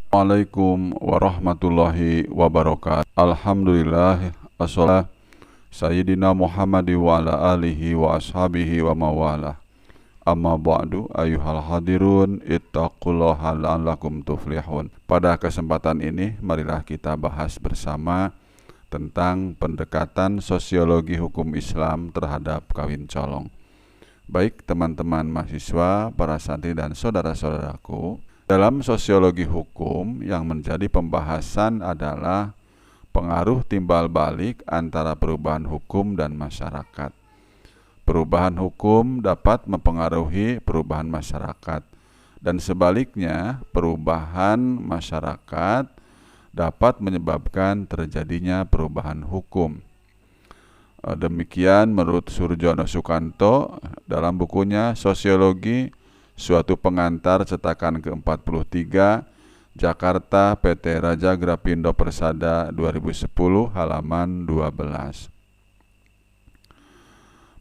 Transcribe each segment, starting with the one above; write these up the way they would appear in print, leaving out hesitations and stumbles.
Assalamualaikum warahmatullahi wabarakatuh. Alhamdulillah assalatu Sayyidina Muhammad wa ala alihi wa ashabihi wa mawalah. Amma ba'du ayyuhal hadirun ittaqullaha la'allakum tuflihun. Pada kesempatan ini marilah kita bahas bersama tentang pendekatan sosiologi hukum Islam terhadap kawin colong. Baik teman-teman mahasiswa, para santri dan saudara-saudaraku, dalam sosiologi hukum yang menjadi pembahasan adalah pengaruh timbal balik antara perubahan hukum dan masyarakat. Perubahan hukum dapat mempengaruhi perubahan masyarakat, dan sebaliknya perubahan masyarakat dapat menyebabkan terjadinya perubahan hukum. Demikian menurut Surjono Sukanto dalam bukunya Sosiologi Suatu Pengantar cetakan ke-43 Jakarta PT Raja Grapindo Persada 2010 halaman 12.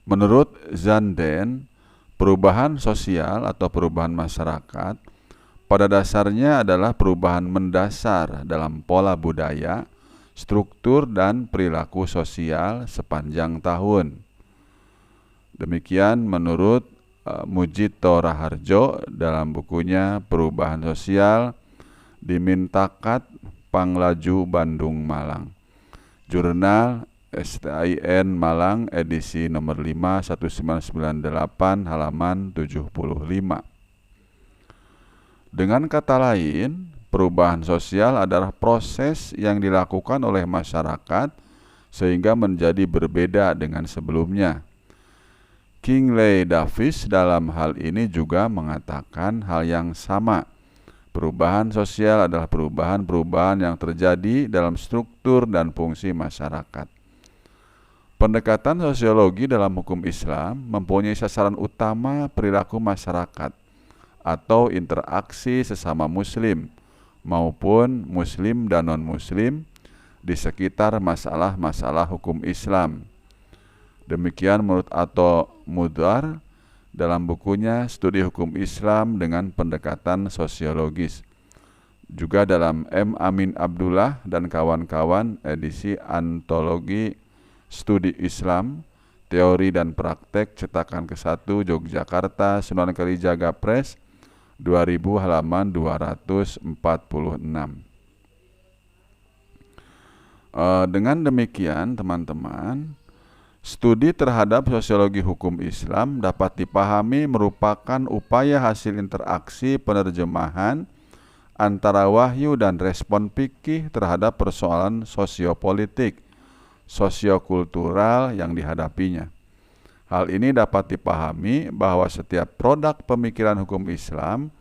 Menurut Zanden, perubahan sosial atau perubahan masyarakat pada dasarnya adalah perubahan mendasar dalam pola budaya, struktur dan perilaku sosial sepanjang tahun. Demikian menurut Mujito Raharjo dalam bukunya Perubahan Sosial di Mintakat Panglaju Bandung Malang. Jurnal STIN Malang edisi nomor 5 1998 halaman 75. Dengan kata lain, perubahan sosial adalah proses yang dilakukan oleh masyarakat sehingga menjadi berbeda dengan sebelumnya. Kingley Davis dalam hal ini juga mengatakan hal yang sama. Perubahan sosial adalah perubahan-perubahan yang terjadi dalam struktur dan fungsi masyarakat. Pendekatan sosiologi dalam hukum Islam mempunyai sasaran utama perilaku masyarakat atau interaksi sesama muslim maupun muslim dan non-muslim di sekitar masalah-masalah hukum Islam. Demikian menurut Ato Mudhar dalam bukunya Studi Hukum Islam dengan Pendekatan Sosiologis. Juga dalam M. Amin Abdullah dan kawan-kawan edisi Antologi Studi Islam, Teori dan Praktek cetakan ke-1 Yogyakarta Sunan Kalijaga Press 2000 halaman 246. Dengan demikian teman-teman, studi terhadap sosiologi hukum Islam dapat dipahami merupakan upaya hasil interaksi penerjemahan antara wahyu dan respon fikih terhadap persoalan sosiopolitik, sosiokultural yang dihadapinya. Hal ini dapat dipahami bahwa setiap produk pemikiran hukum Islam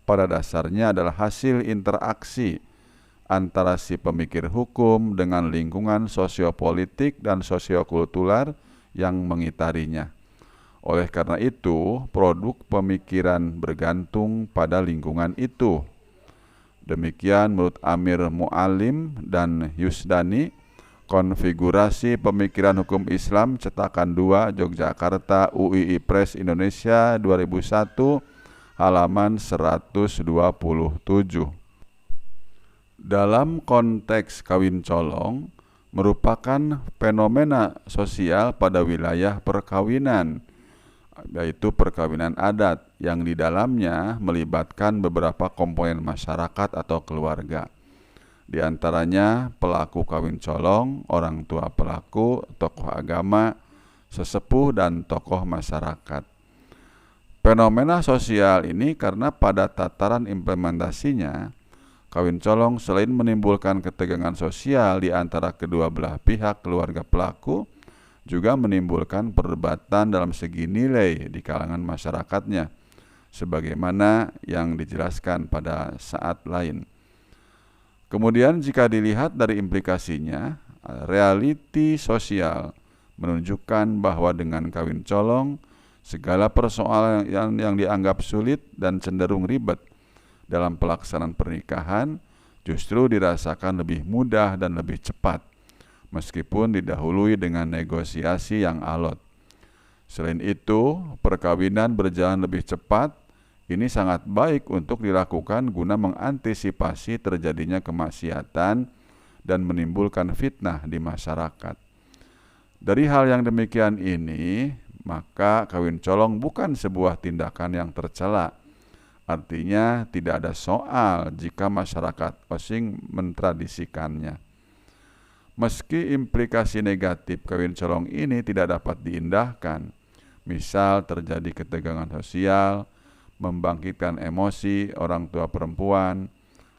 pada dasarnya adalah hasil interaksi antara si pemikir hukum dengan lingkungan sosiopolitik dan sosiokultural yang mengitarinya. Oleh karena itu, produk pemikiran bergantung pada lingkungan itu. Demikian menurut Amir Mu'alim dan Yusdani, Konfigurasi Pemikiran Hukum Islam cetakan 2 Yogyakarta UII Press Indonesia 2001 halaman 127. Dalam konteks kawin colong merupakan fenomena sosial pada wilayah perkawinan, yaitu perkawinan adat yang di dalamnya melibatkan beberapa komponen masyarakat atau keluarga. Di antaranya pelaku kawin colong, orang tua pelaku, tokoh agama, sesepuh, dan tokoh masyarakat. Fenomena sosial ini karena pada tataran implementasinya, kawin colong selain menimbulkan ketegangan sosial di antara kedua belah pihak keluarga pelaku, juga menimbulkan perdebatan dalam segi nilai di kalangan masyarakatnya, sebagaimana yang dijelaskan pada saat lain. Kemudian jika dilihat dari implikasinya, realiti sosial menunjukkan bahwa dengan kawin colong, segala persoalan yang dianggap sulit dan cenderung ribet dalam pelaksanaan pernikahan justru dirasakan lebih mudah dan lebih cepat, meskipun didahului dengan negosiasi yang alot. Selain itu, perkawinan berjalan lebih cepat Ini sangat baik untuk dilakukan guna mengantisipasi terjadinya kemaksiatan dan menimbulkan fitnah di masyarakat. Dari hal yang demikian ini, maka kawin colong bukan sebuah tindakan yang tercela. Artinya tidak ada soal jika masyarakat Osing mentradisikannya. Meski implikasi negatif kawin colong ini tidak dapat diindahkan, misal terjadi ketegangan sosial, membangkitkan emosi orang tua perempuan,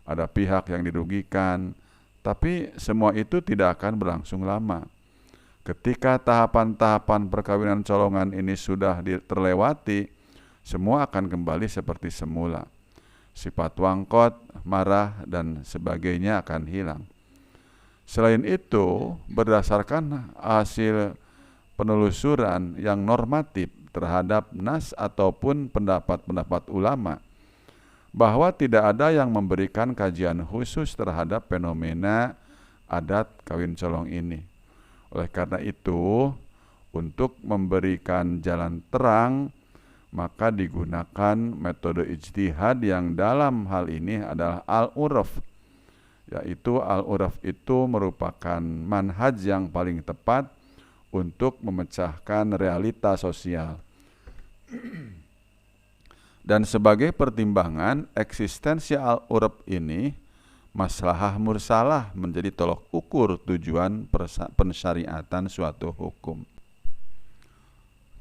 ada pihak yang dirugikan, tapi semua itu tidak akan berlangsung lama. Ketika tahapan-tahapan perkawinan colongan ini sudah terlewati, semua akan kembali seperti semula. Sifat wangkot, marah, dan sebagainya akan hilang. Selain itu, berdasarkan hasil penelusuran yang normatif terhadap nas ataupun pendapat-pendapat ulama, bahwa tidak ada yang memberikan kajian khusus terhadap fenomena adat kawin colong ini. Oleh karena itu, untuk memberikan jalan terang, maka digunakan metode ijtihad yang dalam hal ini adalah al-urf, yaitu al-urf itu merupakan manhaj yang paling tepat untuk memecahkan realita sosial. Dan sebagai pertimbangan eksistensi al-urf ini, maslahah mursalah menjadi tolok ukur tujuan pensyariatan suatu hukum.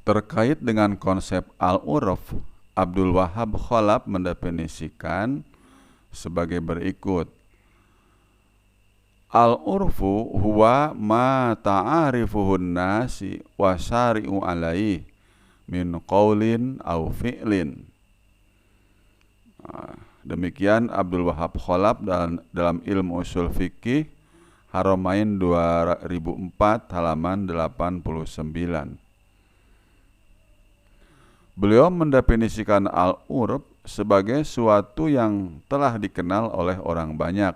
Terkait dengan konsep al-urf, Abdul Wahab Khalaf mendefinisikan sebagai berikut. Al-urfu huwa ma ta'arifuhun nasi wa syari'u alaih min qaulin au fi'lin. Demikian Abdul Wahab Khalaf dalam ilmu usul fikih Haramain 2004 halaman 89. Beliau mendefinisikan al-urf sebagai suatu yang telah dikenal oleh orang banyak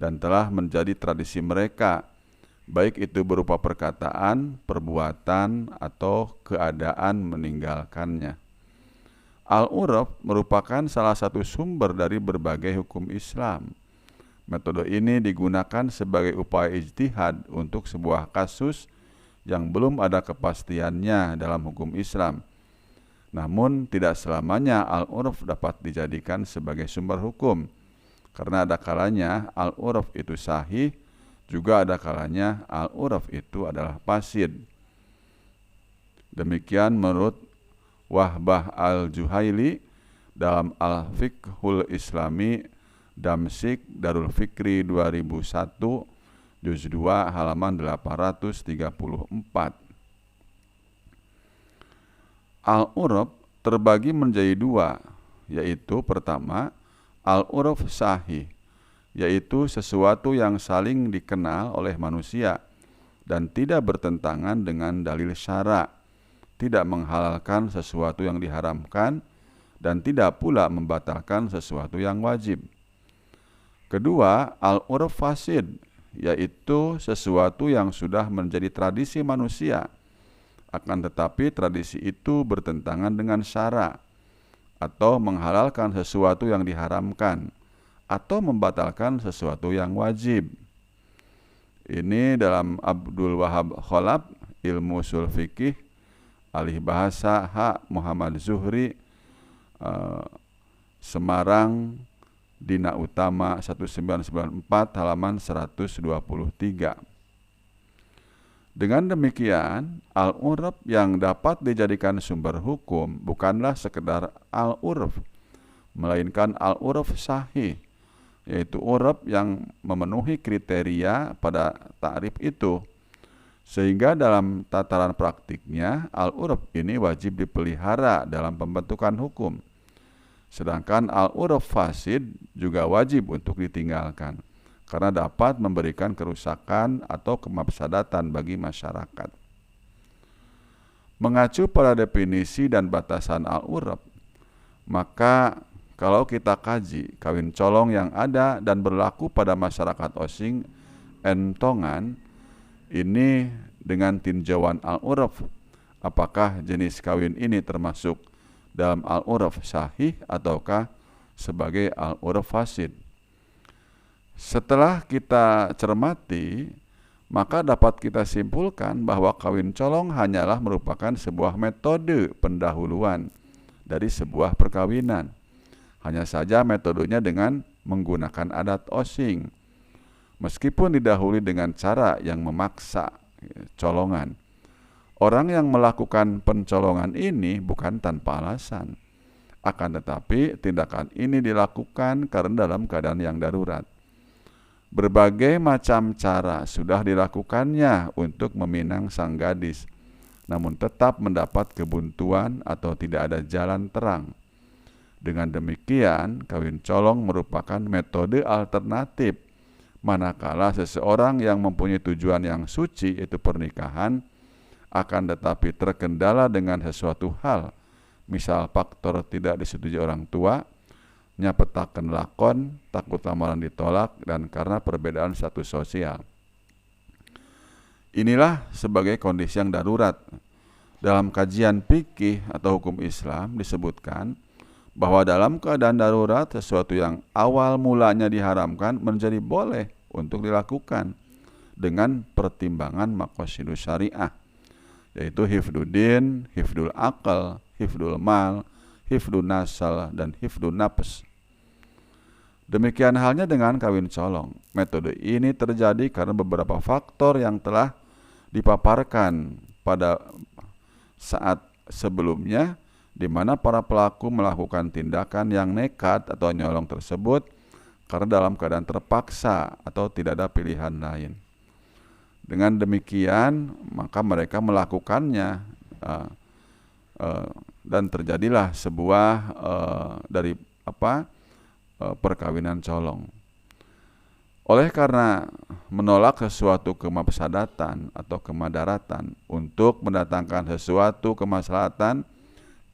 dan telah menjadi tradisi mereka, baik itu berupa perkataan, perbuatan, atau keadaan meninggalkannya. Al-urf merupakan salah satu sumber dari berbagai hukum Islam. Metode ini digunakan sebagai upaya ijtihad untuk sebuah kasus yang belum ada kepastiannya dalam hukum Islam. Namun tidak selamanya al-urf dapat dijadikan sebagai sumber hukum, karena ada kalanya al-urf itu sahih, juga ada kalanya al-urf itu adalah fasid. Demikian menurut Wahbah al-Juhaili dalam Al-Fiqhul Islami Damsyik Darul Fikri 2001 juz 2 halaman 834. Al-urf terbagi menjadi dua, yaitu pertama, al-urf sahih, yaitu sesuatu yang saling dikenal oleh manusia dan tidak bertentangan dengan dalil syara, tidak menghalalkan sesuatu yang diharamkan, dan tidak pula membatalkan sesuatu yang wajib. Kedua, al-urf fasid, yaitu sesuatu yang sudah menjadi tradisi manusia, akan tetapi tradisi itu bertentangan dengan syara, atau menghalalkan sesuatu yang diharamkan, atau membatalkan sesuatu yang wajib. Ini dalam Abdul Wahab Khalaf, Ilmu Usul Fikih, Alih Bahasa H. Muhammad Zuhri, Semarang, Dina Utama 1994 halaman 123. Dengan demikian, al-urf yang dapat dijadikan sumber hukum bukanlah sekedar al-urf, melainkan al-urf sahih, yaitu urf yang memenuhi kriteria pada ta'rif itu. Sehingga dalam tataran praktiknya, al-urf ini wajib dipelihara dalam pembentukan hukum. Sedangkan al-urf fasid juga wajib untuk ditinggalkan, karena dapat memberikan kerusakan atau kemafsadatan bagi masyarakat. Mengacu pada definisi dan batasan al-urf, maka kalau kita kaji kawin colong yang ada dan berlaku pada masyarakat Osing Entongan ini dengan tinjauan al-urf, apakah jenis kawin ini termasuk dalam al-urf sahih ataukah sebagai al-urf fasid. Setelah kita cermati, maka dapat kita simpulkan bahwa kawin colong hanyalah merupakan sebuah metode pendahuluan dari sebuah perkawinan. Hanya saja metodenya dengan menggunakan adat osing, meskipun didahului dengan cara yang memaksa colongan. Orang yang melakukan pencolongan ini bukan tanpa alasan, akan tetapi tindakan ini dilakukan karena dalam keadaan yang darurat. Berbagai macam cara sudah dilakukannya untuk meminang sang gadis, namun tetap mendapat kebuntuan atau tidak ada jalan terang. Dengan demikian, kawin colong merupakan metode alternatif manakala seseorang yang mempunyai tujuan yang suci, yaitu pernikahan, akan tetapi terkendala dengan sesuatu hal, misal faktor tidak disetujui orang tua, nyapetaken lakon, takut lamaran ditolak, dan karena perbedaan status sosial. Inilah sebagai kondisi yang darurat. Dalam kajian fikih atau hukum Islam disebutkan bahwa dalam keadaan darurat sesuatu yang awal mulanya diharamkan menjadi boleh untuk dilakukan dengan pertimbangan maqasidus syariah, yaitu hifduddin, hifdul akal, hifdul mal, hifdun nasal, dan hifdun nafs. Demikian halnya dengan kawin colong. Metode ini terjadi karena beberapa faktor yang telah dipaparkan pada saat sebelumnya, di mana para pelaku melakukan tindakan yang nekat atau nyolong tersebut karena dalam keadaan terpaksa atau tidak ada pilihan lain. Dengan demikian, maka mereka melakukannya dan terjadilah sebuah perkawinan colong. Oleh karena menolak sesuatu kemafsadatan atau kemadaratan untuk mendatangkan sesuatu kemaslahatan,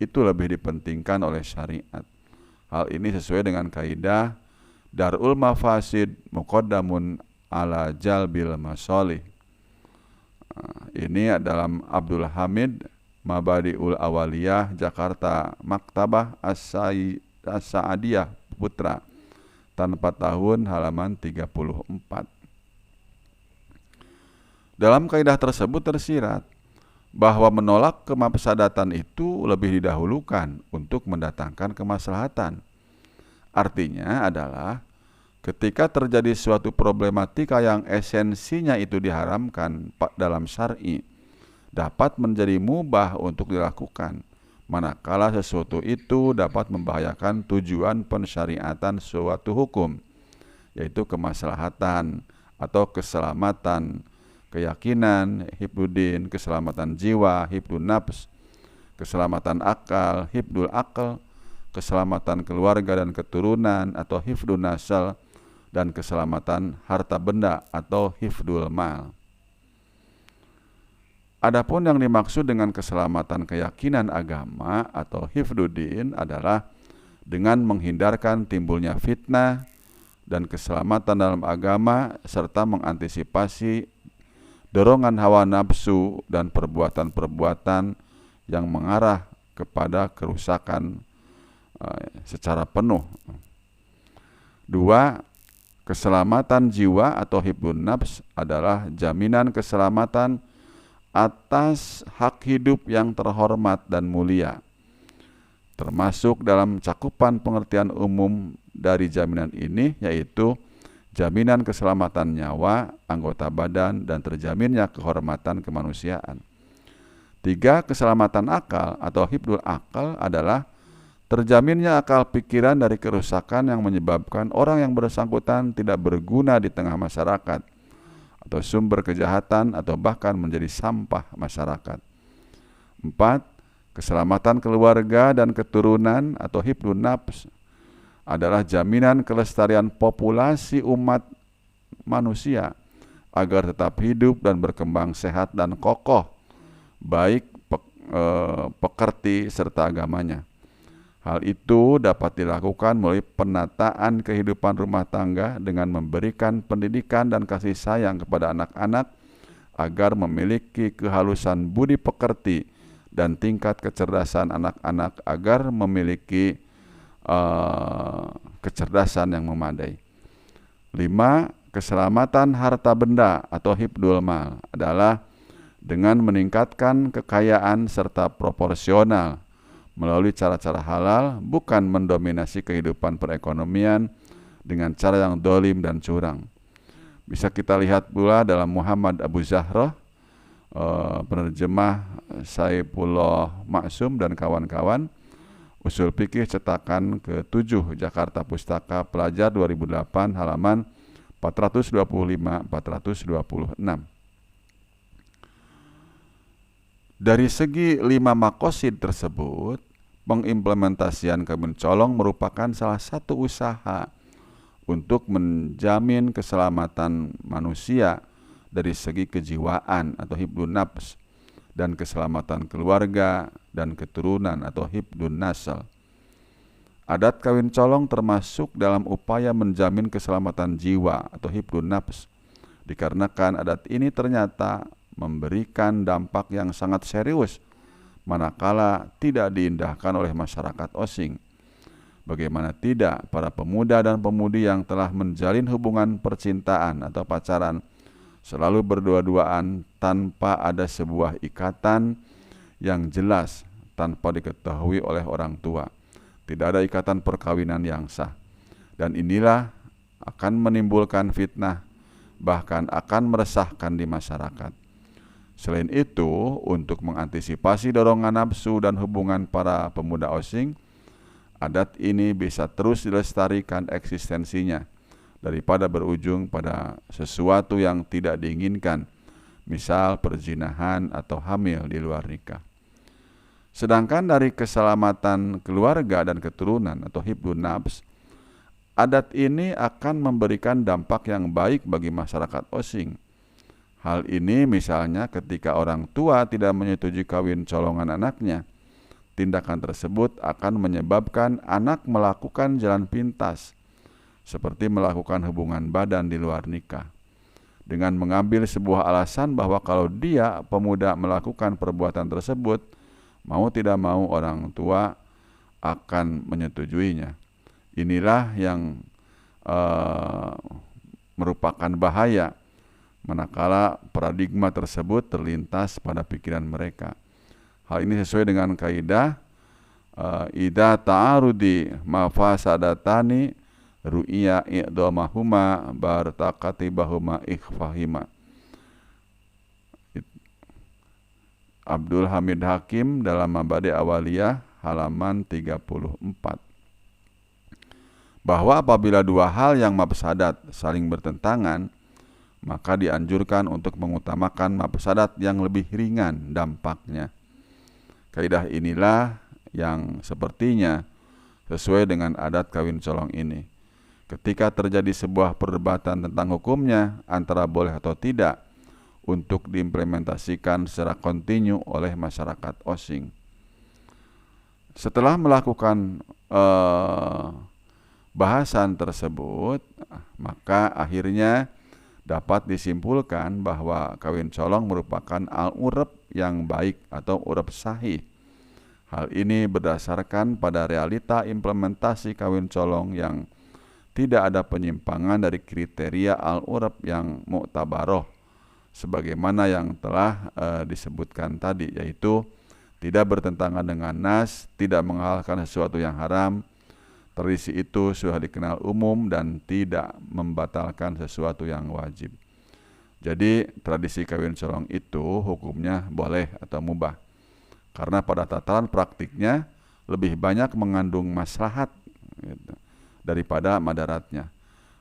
itu lebih dipentingkan oleh syariat. Hal ini sesuai dengan kaidah darul mafasid muqaddamun ala jalbil masolih. Ini dalam Abdul Hamid Mabadiul Awaliyah, Jakarta, Maktabah As-Sa'adiyah Putra, tanpa tahun, halaman 34. Dalam kaidah tersebut tersirat bahwa menolak kemafsadatan itu lebih didahulukan untuk mendatangkan kemaslahatan. Artinya adalah ketika terjadi suatu problematika yang esensinya itu diharamkan dalam syar'i, dapat menjadi mubah untuk dilakukan, manakala sesuatu itu dapat membahayakan tujuan pensyariatan suatu hukum, yaitu kemaslahatan atau keselamatan, keyakinan, hifduddin, keselamatan jiwa, hifdun nafs, keselamatan akal, hifdul akal, keselamatan keluarga dan keturunan atau hifdun nasal, dan keselamatan harta benda atau hifdul mal. Adapun yang dimaksud dengan keselamatan keyakinan agama atau hifduddin adalah dengan menghindarkan timbulnya fitnah dan keselamatan dalam agama, serta mengantisipasi dorongan hawa nafsu dan perbuatan-perbuatan yang mengarah kepada kerusakan secara penuh. 2. Keselamatan jiwa atau hifdun nafs adalah jaminan keselamatan atas hak hidup yang terhormat dan mulia, termasuk dalam cakupan pengertian umum dari jaminan ini, yaitu jaminan keselamatan nyawa, anggota badan, dan terjaminnya kehormatan kemanusiaan. 3. Keselamatan akal atau hifdul akal adalah terjaminnya akal pikiran dari kerusakan yang menyebabkan orang yang bersangkutan tidak berguna di tengah masyarakat, atau sumber kejahatan, atau bahkan menjadi sampah masyarakat. 4. Keselamatan keluarga dan keturunan atau hifdun nafs adalah jaminan kelestarian populasi umat manusia agar tetap hidup dan berkembang sehat dan kokoh, baik pekerti serta agamanya. Hal itu dapat dilakukan melalui penataan kehidupan rumah tangga dengan memberikan pendidikan dan kasih sayang kepada anak-anak agar memiliki kehalusan budi pekerti dan tingkat kecerdasan anak-anak agar memiliki kecerdasan yang memadai. 5. Keselamatan harta benda atau hifdzul mal adalah dengan meningkatkan kekayaan serta proporsional melalui cara-cara halal, bukan mendominasi kehidupan perekonomian dengan cara yang dolim dan curang. Bisa kita lihat pula dalam Muhammad Abu Zahroh, penerjemah Saifullah Maksum dan kawan-kawan, Usul Fikih cetakan ke-7 Jakarta Pustaka Pelajar 2008 halaman 425-426. Dari segi 5 makosid tersebut, pengimplementasian kawin colong merupakan salah satu usaha untuk menjamin keselamatan manusia dari segi kejiwaan atau hifdzun nafs, dan keselamatan keluarga dan keturunan atau hifdzun nasl. Adat kawin colong termasuk dalam upaya menjamin keselamatan jiwa atau hifdzun nafs, dikarenakan adat ini ternyata memberikan dampak yang sangat serius manakala tidak diindahkan oleh masyarakat osing. Bagaimana tidak, para pemuda dan pemudi yang telah menjalin hubungan percintaan atau pacaran selalu berdua-duaan tanpa ada sebuah ikatan yang jelas, tanpa diketahui oleh orang tua. Tidak ada ikatan perkawinan yang sah. Dan inilah akan menimbulkan fitnah, bahkan akan meresahkan di masyarakat. Selain itu, untuk mengantisipasi dorongan nafsu dan hubungan para pemuda osing, adat ini bisa terus dilestarikan eksistensinya daripada berujung pada sesuatu yang tidak diinginkan, misal perzinahan atau hamil di luar nikah. Sedangkan dari keselamatan keluarga dan keturunan atau hifdzun nafs, adat ini akan memberikan dampak yang baik bagi masyarakat osing. Hal ini misalnya ketika orang tua tidak menyetujui kawin colongan anaknya, tindakan tersebut akan menyebabkan anak melakukan jalan pintas, seperti melakukan hubungan badan di luar nikah, dengan mengambil sebuah alasan bahwa kalau dia pemuda melakukan perbuatan tersebut, mau tidak mau orang tua akan menyetujuinya. Inilah yang merupakan bahaya manakala paradigma tersebut terlintas pada pikiran mereka. Hal ini sesuai dengan kaidah idza ta'arudi mafasadatani ru'iya i'dhamahuma bartakatibahuma ikhfahima. Abdul Hamid Hakim dalam Mabadi Awaliyah halaman 34. Bahwa apabila dua hal yang mafsadat saling bertentangan, maka dianjurkan untuk mengutamakan mafsadat yang lebih ringan dampaknya. Kaidah inilah yang sepertinya sesuai dengan adat kawin colong ini. Ketika terjadi sebuah perdebatan tentang hukumnya antara boleh atau tidak untuk diimplementasikan secara kontinu oleh masyarakat osing. Setelah melakukan bahasan tersebut, maka akhirnya dapat disimpulkan bahwa kawin colong merupakan al-urab yang baik atau urab sahih. Hal ini berdasarkan pada realita implementasi kawin colong yang tidak ada penyimpangan dari kriteria al-urab yang mu'tabaroh, sebagaimana yang telah disebutkan tadi, yaitu tidak bertentangan dengan nas, tidak menghalalkan sesuatu yang haram, tradisi itu sudah dikenal umum dan tidak membatalkan sesuatu yang wajib. Jadi tradisi kawin colong itu hukumnya boleh atau mubah, karena pada tataran praktiknya lebih banyak mengandung maslahat gitu, daripada madaratnya.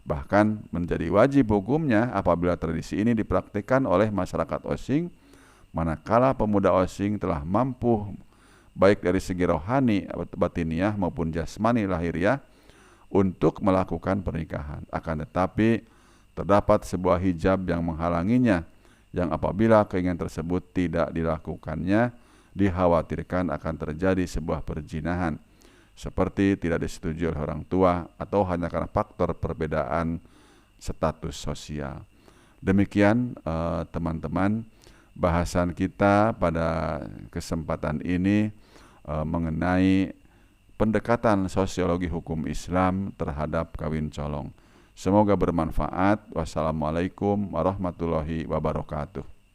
Bahkan menjadi wajib hukumnya apabila tradisi ini dipraktikkan oleh masyarakat osing, manakala pemuda osing telah mampu baik dari segi rohani, batiniah maupun jasmani lahiriah untuk melakukan pernikahan. Akan tetapi terdapat sebuah hijab yang menghalanginya, yang apabila keinginan tersebut tidak dilakukannya, dikhawatirkan akan terjadi sebuah perzinahan, seperti tidak disetujui oleh orang tua atau hanya karena faktor perbedaan status sosial. Demikian teman-teman bahasan kita pada kesempatan ini mengenai pendekatan sosiologi hukum Islam terhadap kawin colong. Semoga bermanfaat. Wassalamualaikum warahmatullahi wabarakatuh.